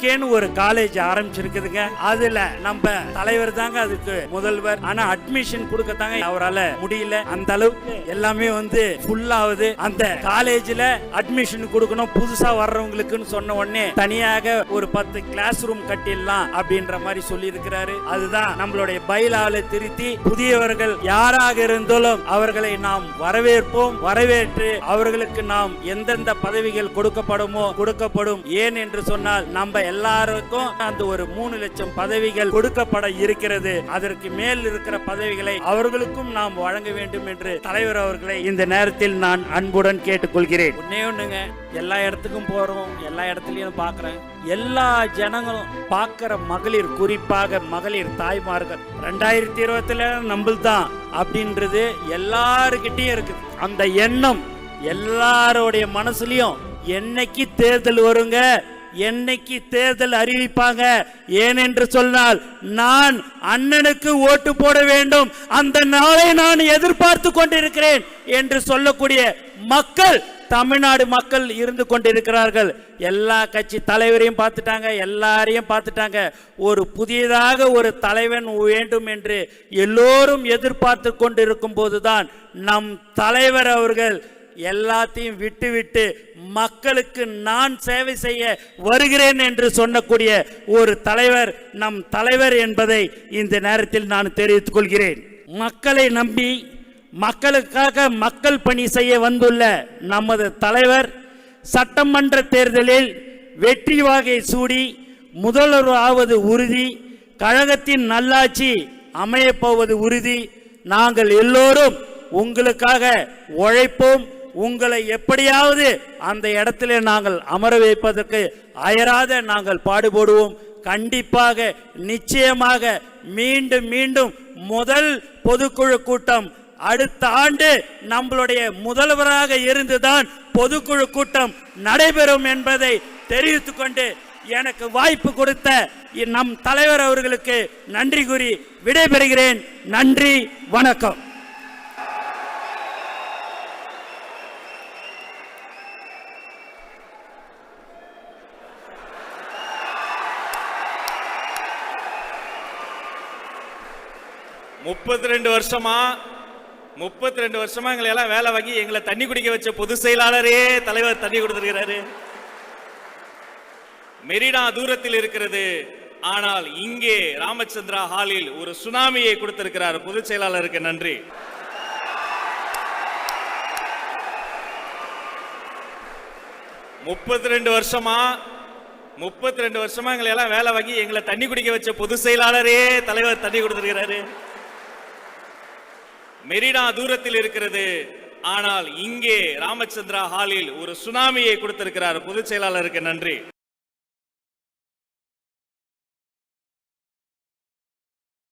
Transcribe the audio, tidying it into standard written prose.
ஜிகேன்னு ஒரு காலேஜ் ஆரம்பிச்சிருக்குதுங்க. அதுல நம்ம தலைவர் தாங்க அதுக்கு முதல்வர். ஆனா அட்மிஷன் கொடுக்கத்தாங்க அவரால் முடியல. அந்த அளவுக்கு எல்லாமே ஃபுல் ஆகுது. அந்த காலேஜ்ல அட்மிஷன் கொடுக்கணும் புதுசா வர்றவங்களுக்குன்னு சொன்ன உடனே தனியாக ஒரு 10 கிளாஸ் ரூம் கட்டிடலாம் அப்படின்ற மாதிரி சொல்லி இருக்கிறாரு. அதுதான் நம்மளுடைய பைலால திருத்தி புதியவர்கள் யாராக இருந்தாலும் அவர்களை நாம் வரவேற்போம். வரவேற்று அவர்களுக்கு நாம் எந்தெந்த பதவிகள் கொடுக்கப்படும். ஏன் என்று சொன்னால் நம்ம எல்லாருக்கும் அந்த ஒரு 3 லட்சம் பதவிகள் கொடுக்கப்பட இருக்கிறது. அதற்கு மேல் இருக்கிற பதவிகளை அவர்களுக்கும் நாம் வழங்க வேண்டும் என்று தலைவர் அவர்களை இந்த நேரத்தில் நான் அன்புடன் கேட்டுக்கொள்கிறேன். ஒண்ணுங்க, எல்லா இடத்துக்கும் போறோம், எல்லா இடத்துலயும் பாக்குறேன், எல்லா ஜனங்களும் பார்க்கிற மகளிர், குறிப்பாக மகளிர் தாய்மார்கள் 2020 நம்மள்தான் அப்படின்றது எல்லாருக்கிட்டையும் இருக்கு. அந்த எண்ணம் எல்லாருடைய மனசுலயும் என்னைக்கு தேர்தல் வருங்க, என்னைக்கு தேர்தல் அறிவிப்பாங்க, ஏனென்று சொன்னால் நான் அண்ணனுக்கு ஓட்டு போட வேண்டும், அந்த நாளை நான் எதிர்பார்த்து கொண்டிருக்கிறேன் என்று சொல்லக்கூடிய மக்கள் தமிழ்நாடு மக்கள் இருந்து கொண்டிருக்கிறார்கள். எல்லா கட்சி தலைவரையும் பார்த்துட்டாங்க, எல்லாரையும் பார்த்துட்டாங்க. ஒரு புதியதாக ஒரு தலைவன் வேண்டும் என்று எல்லோரும் எதிர்பார்த்து கொண்டிருக்கும் போதுதான் நம் தலைவர் அவர்கள் எல்லாத்தையும் விட்டு மக்களுக்கு நான் சேவை செய்ய வருகிறேன் என்று சொல்லக்கூடிய ஒரு தலைவர் நம் தலைவர் என்பதை இந்த நேரத்தில் நான் தெரிவித்துக் கொள்கிறேன். மக்களை நம்பி மக்களுக்காக மக்கள் பணி செய்ய வந்துள்ள நமது தலைவர் சட்டமன்ற தேர்தலில் வெற்றி வாகை சூடி முதல்வர் ஆவது உறுதி, கழகத்தின் நல்லாட்சி அமையப்போவது உறுதி. நாங்கள் எல்லோரும் உங்களுக்காக உழைப்போம். உங்களை எப்படியாவது அந்த இடத்திலே நாங்கள் அமர வைப்பதற்கு அயராத நாங்கள் பாடுபடுவோம். கண்டிப்பாக நிச்சயமாக மீண்டும் முதல் பொதுக்குழு கூட்டம் அடுத்த ஆண்டு நம்மளுடைய முதல்வராக இருந்துதான் பொதுக்குழு கூட்டம் நடைபெறும் என்பதை தெரிவித்துக் கொண்டு எனக்கு வாய்ப்பு கொடுத்த நம் தலைவர் அவர்களுக்கு நன்றி கூறி விடைபெறுகிறேன். நன்றி, வணக்கம். முப்பத்தி ரெண்டு வருஷமா எங்களை எல்லாம் வேலை வாங்கி எங்களை தண்ணி குடிக்க வச்ச பொதுச் செயலாளரே தலைவர் தண்ணி கொடுத்திருக்கிறாரு. மெரினா தூரத்தில் இருக்கிறது, ஆனால் இங்கே ராமச்சந்திரா ஹாலில் ஒரு சுனாமியை கொடுத்திருக்கிறார். பொதுச் செயலாளருக்கு நன்றி. முப்பத்தி ரெண்டு வருஷமா எங்களை எல்லாம் வேலை வாங்கி எங்களை தண்ணி குடிக்க வச்ச பொதுச் செயலாளரே தலைவர் தண்ணி கொடுத்திருக்கிறாரு. மெரினா தூரத்தில் இருக்கிறது, ஆனால் இங்கே ராமச்சந்திரா ஹாலில் ஒரு சுனாமியை கொடுத்திருக்கிறார். பொதுச் செயலாளருக்கு நன்றி.